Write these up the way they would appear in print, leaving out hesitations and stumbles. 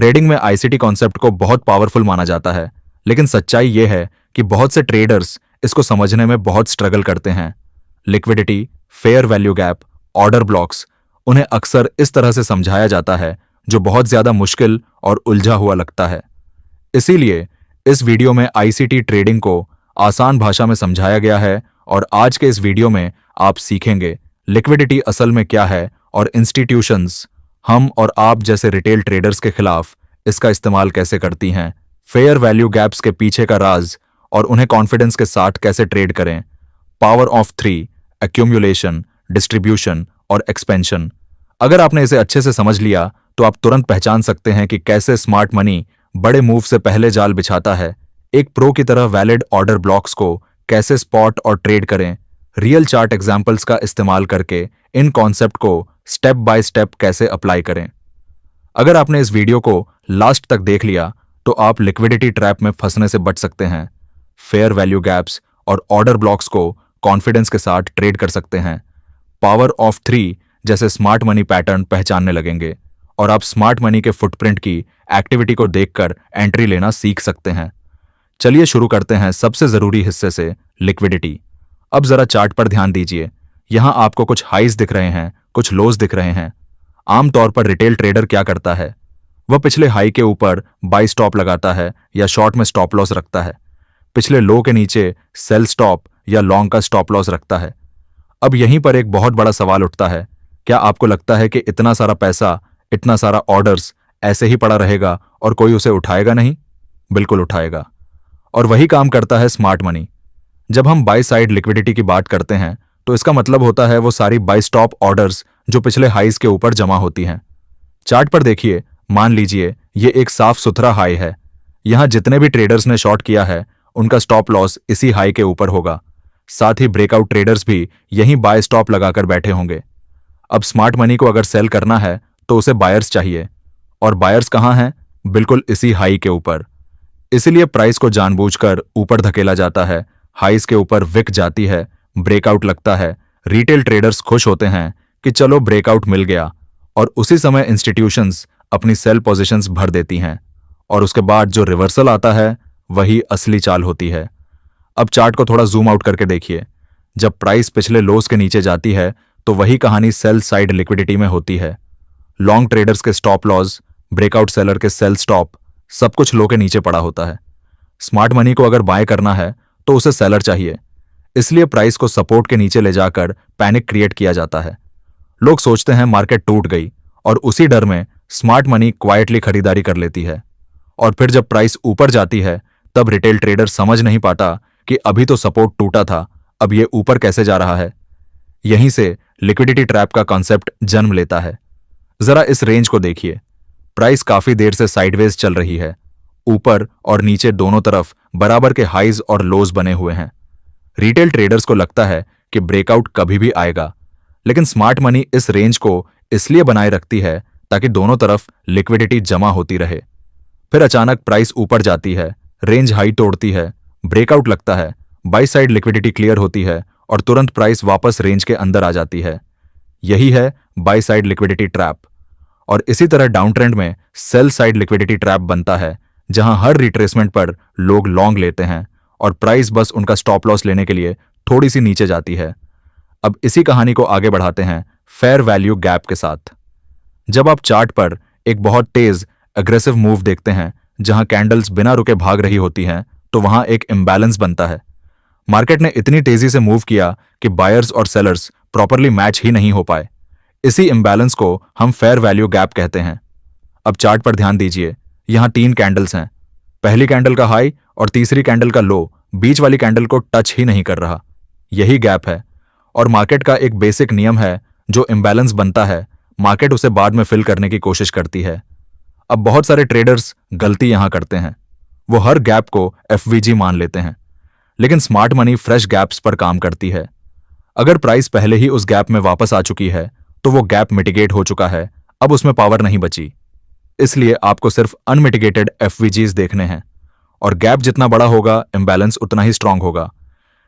Trading में ICT concept को बहुत पावरफुल माना जाता है, लेकिन सच्चाई यह है कि बहुत से ट्रेडर्स इसको समझने में बहुत स्ट्रगल करते हैं। Liquidity, fair value gap, order blocks, उन्हें अक्सर इस तरह से समझाया जाता है जो बहुत ज्यादा मुश्किल और उलझा हुआ लगता है। इसीलिए इस वीडियो में आईसीटी ट्रेडिंग को आसान भाषा में समझाया गया है और आज के इस वीडियो में आप सीखेंगे लिक्विडिटी असल में क्या है और इंस्टीट्यूशंस, हम और आप जैसे रिटेल ट्रेडर्स के खिलाफ इसका इस्तेमाल कैसे करती हैं, फेयर वैल्यू गैप्स के पीछे का राज और उन्हें कॉन्फिडेंस के साथ कैसे ट्रेड करें, पावर ऑफ 3, एक्यूमुलेशन, डिस्ट्रीब्यूशन और एक्सपेंशन। अगर आपने इसे अच्छे से समझ लिया तो आप तुरंत पहचान सकते हैं कि कैसे स्मार्ट मनी बड़े मूव से पहले जाल बिछाता है, एक प्रो की तरह वैलिड ऑर्डर ब्लॉक्स को कैसे स्पॉट और ट्रेड करें, रियल चार्ट एग्जाम्पल्स का इस्तेमाल करके इन कॉन्सेप्ट को स्टेप बाय स्टेप कैसे अप्लाई करें। अगर आपने इस वीडियो को लास्ट तक देख लिया तो आप लिक्विडिटी ट्रैप में फंसने से बच सकते हैं, फेयर वैल्यू गैप्स और ऑर्डर ब्लॉक्स को कॉन्फिडेंस के साथ ट्रेड कर सकते हैं, पावर ऑफ 3 जैसे स्मार्ट मनी पैटर्न पहचानने लगेंगे और आप स्मार्ट मनी के फुटप्रिंट की एक्टिविटी को देखकर एंट्री लेना सीख सकते हैं। चलिए शुरू करते हैं सबसे जरूरी हिस्से से, लिक्विडिटी। अब जरा चार्ट पर ध्यान दीजिए। यहां आपको कुछ हाईज दिख रहे हैं, कुछ लोज दिख रहे हैं। आमतौर पर रिटेल ट्रेडर क्या करता है, वह पिछले हाई के ऊपर बाई स्टॉप लगाता है या शॉर्ट में स्टॉप लॉस रखता है, पिछले लो के नीचे सेल स्टॉप या लॉन्ग का स्टॉप लॉस रखता है। अब यहीं पर एक बहुत बड़ा सवाल उठता है, क्या आपको लगता है कि इतना सारा पैसा, इतना सारा ऑर्डर्स ऐसे ही पड़ा रहेगा और कोई उसे उठाएगा नहीं? बिल्कुल उठाएगा। और वही काम करता है स्मार्ट मनी। जब हम बाई साइड लिक्विडिटी की बात करते हैं तो इसका मतलब होता है वो सारी बाई स्टॉप ऑर्डर्स जो पिछले हाईज के ऊपर जमा होती हैं। चार्ट पर देखिए, मान लीजिए ये एक साफ सुथरा हाई है। यहां जितने भी ट्रेडर्स ने शॉर्ट किया है उनका स्टॉप लॉस इसी हाई के ऊपर होगा। साथ ही ब्रेकआउट ट्रेडर्स भी यहीं बाय स्टॉप लगाकर बैठे होंगे। अब स्मार्ट मनी को अगर सेल करना है तो उसे बायर्स चाहिए, और बायर्स कहां हैं? बिल्कुल इसी हाई के ऊपर। इसीलिए प्राइस को जानबूझकर ऊपर धकेला जाता है, हाईज के ऊपर विक जाती है, ब्रेकआउट लगता है, रिटेल ट्रेडर्स खुश होते हैं कि चलो ब्रेकआउट मिल गया, और उसी समय इंस्टीट्यूशंस अपनी सेल पोजीशंस भर देती हैं, और उसके बाद जो रिवर्सल आता है वही असली चाल होती है। अब चार्ट को थोड़ा जूम आउट करके देखिए। जब प्राइस पिछले लोस के नीचे जाती है तो वही कहानी सेल साइड लिक्विडिटी में होती है। लॉन्ग ट्रेडर्स के स्टॉप लॉस, ब्रेकआउट सेलर के सेल स्टॉप, सब कुछ लो के नीचे पड़ा होता है। स्मार्ट मनी को अगर बाय करना है तो उसे सेलर चाहिए, इसलिए प्राइस को सपोर्ट के नीचे ले जाकर पैनिक क्रिएट किया जाता है। लोग सोचते हैं मार्केट टूट गई, और उसी डर में स्मार्ट मनी क्वाइटली खरीदारी कर लेती है। और फिर जब प्राइस ऊपर जाती है तब रिटेल ट्रेडर समझ नहीं पाता कि अभी तो सपोर्ट टूटा था, अब ये ऊपर कैसे जा रहा है। यहीं से लिक्विडिटी ट्रैप का कॉन्सेप्ट जन्म लेता है। जरा इस रेंज को देखिए। प्राइस काफी देर से साइडवेज चल रही है, ऊपर और नीचे दोनों तरफ बराबर के हाईज और लोज बने हुए हैं। रिटेल ट्रेडर्स को लगता है कि ब्रेकआउट कभी भी आएगा, लेकिन स्मार्ट मनी इस रेंज को इसलिए बनाए रखती है ताकि दोनों तरफ लिक्विडिटी जमा होती रहे। फिर अचानक प्राइस ऊपर जाती है, रेंज हाई तोड़ती है, ब्रेकआउट लगता है, बाई साइड लिक्विडिटी क्लियर होती है और तुरंत प्राइस वापस रेंज के अंदर आ जाती है। यही है बाई साइड लिक्विडिटी ट्रैप। और इसी तरह डाउन ट्रेंड में सेल साइड लिक्विडिटी ट्रैप बनता है, जहां हर रिट्रेसमेंट पर लोग लॉन्ग लेते हैं और प्राइस बस उनका स्टॉप लॉस लेने के लिए थोड़ी सी नीचे जाती है। अब इसी कहानी को आगे बढ़ाते हैं फेयर वैल्यू गैप के साथ। जब आप चार्ट पर एक बहुत तेज अग्रेसिव मूव देखते हैं जहां कैंडल्स बिना रुके भाग रही होती हैं, तो वहां एक इम्बैलेंस बनता है। मार्केट ने इतनी तेजी से मूव किया कि बायर्स और सेलर्स प्रॉपरली मैच ही नहीं हो पाए। इसी इम्बैलेंस को हम फेयर वैल्यू गैप कहते हैं। अब चार्ट पर ध्यान दीजिए, यहां 3 कैंडल्स हैं। पहली कैंडल का हाई और तीसरी कैंडल का लो बीच वाली कैंडल को टच ही नहीं कर रहा। यही गैप है, और मार्केट का एक बेसिक नियम है, जो इम्बैलेंस बनता है मार्केट उसे बाद में फिल करने की कोशिश करती है। अब बहुत सारे ट्रेडर्स गलती यहां करते हैं, वो हर गैप को एफवीजी मान लेते हैं, लेकिन स्मार्ट मनी फ्रेश गैप्स पर काम करती है। अगर प्राइस पहले ही उस गैप में वापस आ चुकी है तो वो गैप मिटिगेट हो चुका है, अब उसमें पावर नहीं बची। इसलिए आपको सिर्फ अनमिटिगेटेड एफवीजीज देखने हैं, और गैप जितना बड़ा होगा इम्बैलेंस उतना ही स्ट्रांग होगा।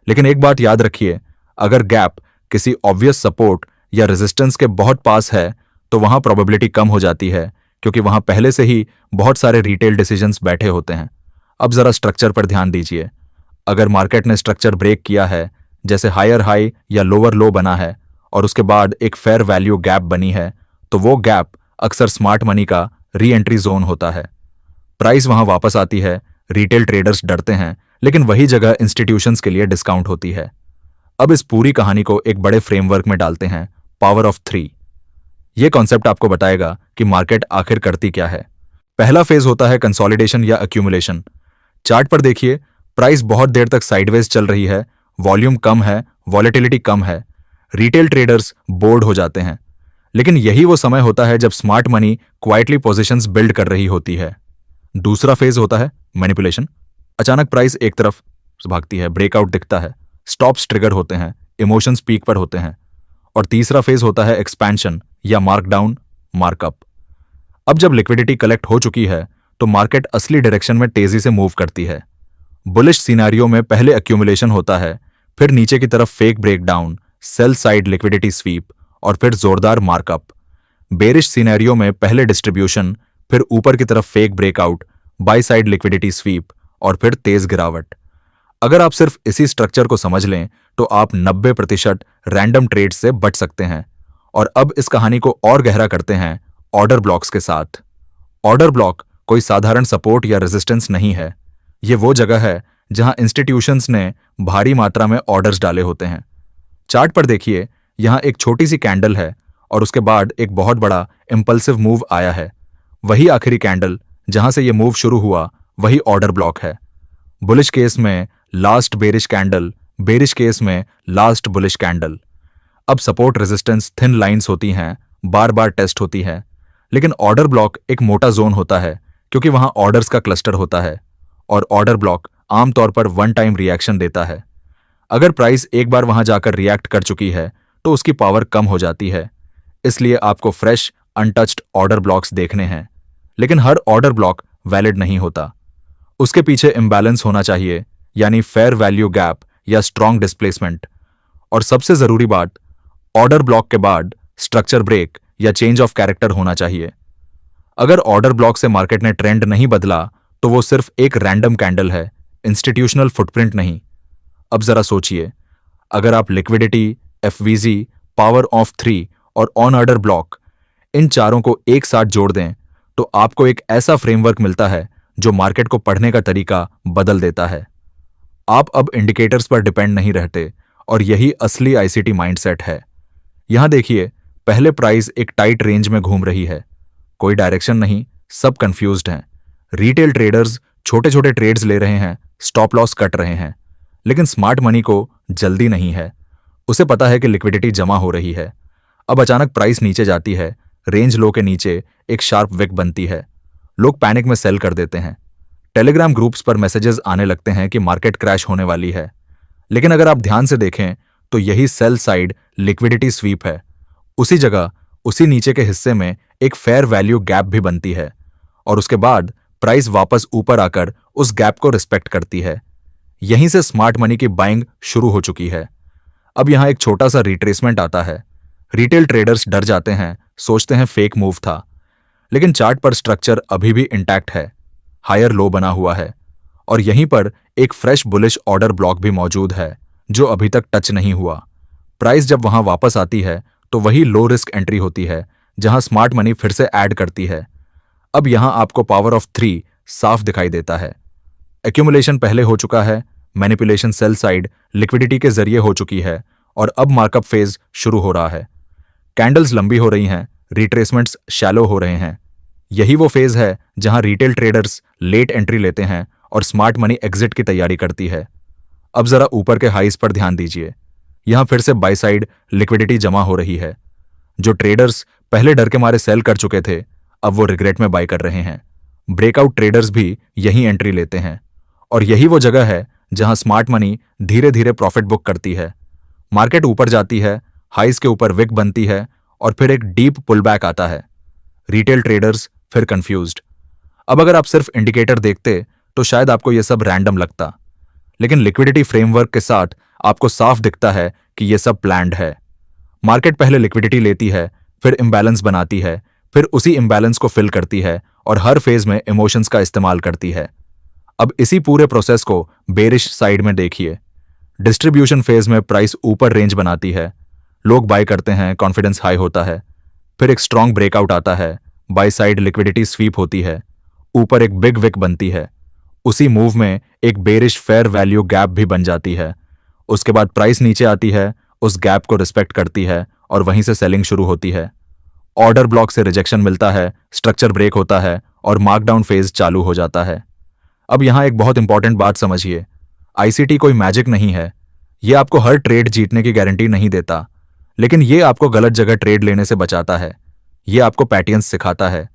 लेकिन एक बात याद रखिए, अगर गैप किसी ऑब्वियस सपोर्ट या रेजिस्टेंस के बहुत पास है तो वहां प्रोबेबिलिटी कम हो जाती है क्योंकि वहां पहले से ही बहुत सारे रिटेल डिसीजंस बैठे होते हैं। अब जरा स्ट्रक्चर पर ध्यान दीजिए। अगर मार्केट ने स्ट्रक्चर ब्रेक किया है, जैसे हायर हाई या लोअर लो बना है और उसके बाद एक फेयर वैल्यू गैप बनी है, तो वो गैप अक्सर स्मार्ट मनी का री एंट्री जोन होता है। प्राइस वहां वापस आती है, रिटेल ट्रेडर्स डरते हैं, लेकिन वही जगह इंस्टीट्यूशंस के लिए डिस्काउंट होती है। अब इस पूरी कहानी को एक बड़े फ्रेमवर्क में डालते हैं, पावर ऑफ 3। ये कॉन्सेप्ट आपको बताएगा कि मार्केट आखिर करती क्या है। पहला फेज होता है कंसोलिडेशन या एक्यूमुलेशन। चार्ट पर देखिए, प्राइस बहुत देर तक साइडवेज चल रही है, वॉल्यूम कम है, वॉलेटिलिटी कम है, रिटेल ट्रेडर्स बोर्ड हो जाते हैं। लेकिन यही वो समय होता है जब smart money quietly positions build कर रही होती है। दूसरा फेज होता है मैनिपुलेशन। अचानक प्राइस एक तरफ भागती है, ब्रेकआउट दिखता है, स्टॉप्स ट्रिगर होते हैं, इमोशंस पीक पर होते हैं। और तीसरा फेज होता है एक्सपेंशन या मार्कडाउन, मार्कअप। अब जब लिक्विडिटी कलेक्ट हो चुकी है तो मार्केट असली डायरेक्शन में तेजी से मूव करती है। बुलिश सिनेरियो में पहले एक्यूमुलेशन होता है, फिर नीचे की तरफ fake breakdown, sell side liquidity SVEEP और फिर जोरदार मार्कअप। बेरिश सिनेरियो में पहले डिस्ट्रीब्यूशन, फिर ऊपर की तरफ fake breakout, by side liquidity SVEEP और फिर तेज गिरावट। अगर आप सिर्फ इसी स्ट्रक्चर को समझ लें तो आप 90% रैंडम ट्रेड से बच सकते हैं। और अब इस कहानी को और गहरा करते हैं ऑर्डर ब्लॉक्स के साथ। ऑर्डर ब्लॉक कोई साधारण सपोर्ट या रेजिस्टेंस नहीं है। ये वो जगह है जहां इंस्टीट्यूशंस ने भारी मात्रा में ऑर्डर्स डाले होते हैं। चार्ट पर देखिए, यहां एक छोटी सी कैंडल है और उसके बाद एक बहुत बड़ा इंपल्सिव मूव आया है। वही आखिरी कैंडल जहां से ये मूव शुरू हुआ, वही ऑर्डर ब्लॉक है। बुलिश केस में last bearish candle, bearish case में लास्ट बुलिश कैंडल। अब सपोर्ट रेजिस्टेंस थिन लाइंस होती हैं, बार बार टेस्ट होती है, लेकिन ऑर्डर ब्लॉक एक मोटा जोन होता है क्योंकि वहां ऑर्डर्स का क्लस्टर होता है और ऑर्डर ब्लॉक आमतौर पर वन टाइम रिएक्शन देता है। अगर प्राइस एक बार वहां जाकर रिएक्ट कर चुकी है तो उसकी पावर कम हो जाती है। इसलिए आपको फ्रेश अनटच्ड ऑर्डर ब्लॉक्स देखने हैं, लेकिन हर ऑर्डर ब्लॉक वैलिड नहीं होता। उसके पीछे इंबैलेंस होना चाहिए, यानी फेयर वैल्यू गैप या स्ट्रॉन्ग डिस्प्लेसमेंट। और सबसे जरूरी बात, ऑर्डर ब्लॉक के बाद स्ट्रक्चर ब्रेक या चेंज ऑफ कैरेक्टर होना चाहिए। अगर ऑर्डर ब्लॉक से मार्केट ने ट्रेंड नहीं बदला तो वो सिर्फ एक रैंडम कैंडल है, इंस्टीट्यूशनल फुटप्रिंट नहीं। अब जरा सोचिए, अगर आप लिक्विडिटी, एफवीजी, पावर ऑफ 3 और ऑन ऑर्डर ब्लॉक, इन चारों को एक साथ जोड़ दें तो आपको एक ऐसा फ्रेमवर्क मिलता है जो मार्केट को पढ़ने का तरीका बदल देता है। आप अब इंडिकेटर्स पर डिपेंड नहीं रहते और यही असली आईसीटी माइंडसेट है। यहां देखिए, पहले प्राइस एक टाइट रेंज में घूम रही है, कोई डायरेक्शन नहीं, सब कंफ्यूज्ड हैं। रिटेल ट्रेडर्स छोटे छोटे ट्रेड्स ले रहे हैं, स्टॉप लॉस कट रहे हैं, लेकिन स्मार्ट मनी को जल्दी नहीं है। उसे पता है कि लिक्विडिटी जमा हो रही है। अब अचानक प्राइस नीचे जाती है, रेंज लो के नीचे एक शार्प विक बनती है। लोग पैनिक में सेल कर देते हैं। टेलीग्राम ग्रुप्स पर मैसेजेस आने लगते हैं कि मार्केट क्रैश होने वाली है। लेकिन अगर आप ध्यान से देखें तो यही सेल साइड लिक्विडिटी स्वीप है। उसी जगह, उसी नीचे के हिस्से में एक फेयर वैल्यू गैप भी बनती है और उसके बाद प्राइस वापस ऊपर आकर उस गैप को रिस्पेक्ट करती है। यहीं से स्मार्ट मनी की बाइंग शुरू हो चुकी है। अब यहां एक छोटा सा रिट्रेसमेंट आता है। रिटेल ट्रेडर्स डर जाते हैं, सोचते हैं फेक मूव था, लेकिन चार्ट पर स्ट्रक्चर अभी भी इंटैक्ट है, हायर लो बना हुआ है और यहीं पर एक फ्रेश बुलिश ऑर्डर ब्लॉक भी मौजूद है जो अभी तक टच नहीं हुआ। प्राइस जब वहां वापस आती है तो वही लो रिस्क एंट्री होती है जहां स्मार्ट मनी फिर से ऐड करती है। अब यहां आपको पावर ऑफ 3 साफ दिखाई देता है। एक्यूमुलेशन पहले हो चुका है, मैनिपुलेशन सेल साइड लिक्विडिटी के जरिए हो चुकी है और अब मार्कअप फेज शुरू हो रहा है। कैंडल्स लंबी हो रही हैं, रिट्रेसमेंट्स शैलो हो रहे हैं। यही वो फेज है जहां रिटेल ट्रेडर्स लेट एंट्री लेते हैं और स्मार्ट मनी एग्जिट की तैयारी करती है। अब जरा ऊपर के हाइस पर ध्यान दीजिए। यहां फिर से बाय साइड लिक्विडिटी जमा हो रही है। जो ट्रेडर्स पहले डर के मारे सेल कर चुके थे, अब वो रिग्रेट में बाय कर रहे हैं। ब्रेकआउट ट्रेडर्स भी यही एंट्री लेते हैं और यही वो जगह है जहां स्मार्ट मनी धीरे धीरे प्रॉफिट बुक करती है। मार्केट ऊपर जाती है, हाइस के ऊपर विक बनती है और फिर एक डीप पुलबैक आता है। रिटेल ट्रेडर्स फिर कंफ्यूज्ड। अब अगर आप सिर्फ इंडिकेटर देखते तो शायद आपको यह सब रैंडम लगता, लेकिन लिक्विडिटी फ्रेमवर्क के साथ आपको साफ दिखता है कि यह सब प्लान्ड है। मार्केट पहले लिक्विडिटी लेती है, फिर इंबैलेंस बनाती है, फिर उसी इम्बैलेंस को फिल करती है और हर फेज में इमोशंस का इस्तेमाल करती है। अब इसी पूरे प्रोसेस को बेरिश साइड में देखिए। डिस्ट्रीब्यूशन फेज में प्राइस ऊपर रेंज बनाती है, लोग बाय करते हैं, कॉन्फिडेंस हाई होता है। फिर एक स्ट्रॉन्ग ब्रेकआउट आता है, बाय साइड लिक्विडिटी स्वीप होती है, ऊपर एक बिग विक बनती है। उसी मूव में एक बेरिश फेयर वैल्यू गैप भी बन जाती है। उसके बाद प्राइस नीचे आती है, उस गैप को रिस्पेक्ट करती है और वहीं से सेलिंग शुरू होती है। ऑर्डर ब्लॉक से रिजेक्शन मिलता है, स्ट्रक्चर ब्रेक होता है और मार्कडाउन फेज चालू हो जाता है। अब यहां एक बहुत इंपॉर्टेंट बात समझिए, आईसीटी कोई मैजिक नहीं है। यह आपको हर ट्रेड जीतने की गारंटी नहीं देता, लेकिन यह आपको गलत जगह ट्रेड लेने से बचाता है। यह आपको पैटर्न्स सिखाता है।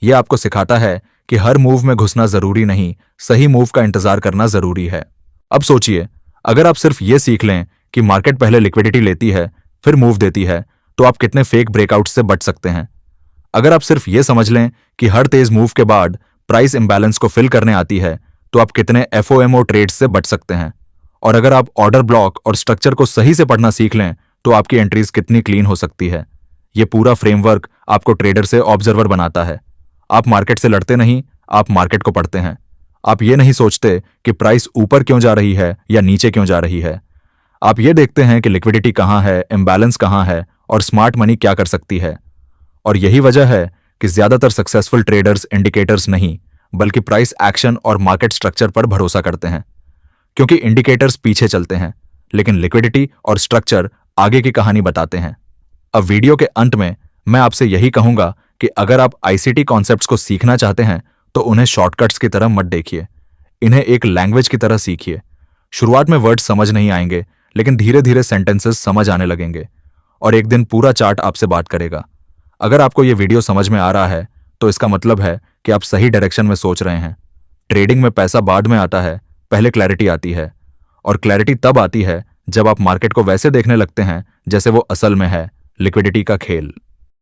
यह आपको सिखाता है कि हर मूव में घुसना जरूरी नहीं, सही मूव का इंतजार करना जरूरी है। अब सोचिए, अगर आप सिर्फ यह सीख लें कि मार्केट पहले लिक्विडिटी लेती है फिर मूव देती है, तो आप कितने फेक ब्रेकआउट से बच सकते हैं। अगर आप सिर्फ यह समझ लें कि हर तेज मूव के बाद प्राइस इंबैलेंस को फिल करने आती है, तो आप कितने एफओएमओ ट्रेड्स से बच सकते हैं। और अगर आप ऑर्डर ब्लॉक और स्ट्रक्चर को सही से पढ़ना सीख लें, तो आपकी एंट्रीज कितनी क्लीन हो सकती है। यह पूरा फ्रेमवर्क आपको ट्रेडर से ऑब्जर्वर बनाता है। आप मार्केट से लड़ते नहीं, आप मार्केट को पढ़ते हैं। आप ये नहीं सोचते कि प्राइस ऊपर क्यों जा रही है या नीचे क्यों जा रही है। आप ये देखते हैं कि लिक्विडिटी कहां है, इंबैलेंस कहां है और स्मार्ट मनी क्या कर सकती है। और यही वजह है कि ज्यादातर सक्सेसफुल ट्रेडर्स इंडिकेटर्स नहीं, बल्कि प्राइस एक्शन और मार्केट स्ट्रक्चर पर भरोसा करते हैं। क्योंकि इंडिकेटर्स पीछे चलते हैं, लेकिन लिक्विडिटी और स्ट्रक्चर आगे की कहानी बताते हैं। अब वीडियो के अंत में मैं आपसे यही कहूंगा कि अगर आप आईसीटी कॉन्सेप्ट्स को सीखना चाहते हैं, तो उन्हें शॉर्टकट्स की तरह मत देखिए। इन्हें एक लैंग्वेज की तरह सीखिए। शुरुआत में वर्ड्स समझ नहीं आएंगे, लेकिन धीरे धीरे सेंटेंसेस समझ आने लगेंगे और एक दिन पूरा चार्ट आपसे बात करेगा। अगर आपको यह वीडियो समझ में आ रहा है, तो इसका मतलब है कि आप सही डायरेक्शन में सोच रहे हैं। ट्रेडिंग में पैसा बाद में आता है, पहले क्लैरिटी आती है। और क्लैरिटी तब आती है जब आप मार्केट को वैसे देखने लगते हैं जैसे वो असल में है, लिक्विडिटी का खेल।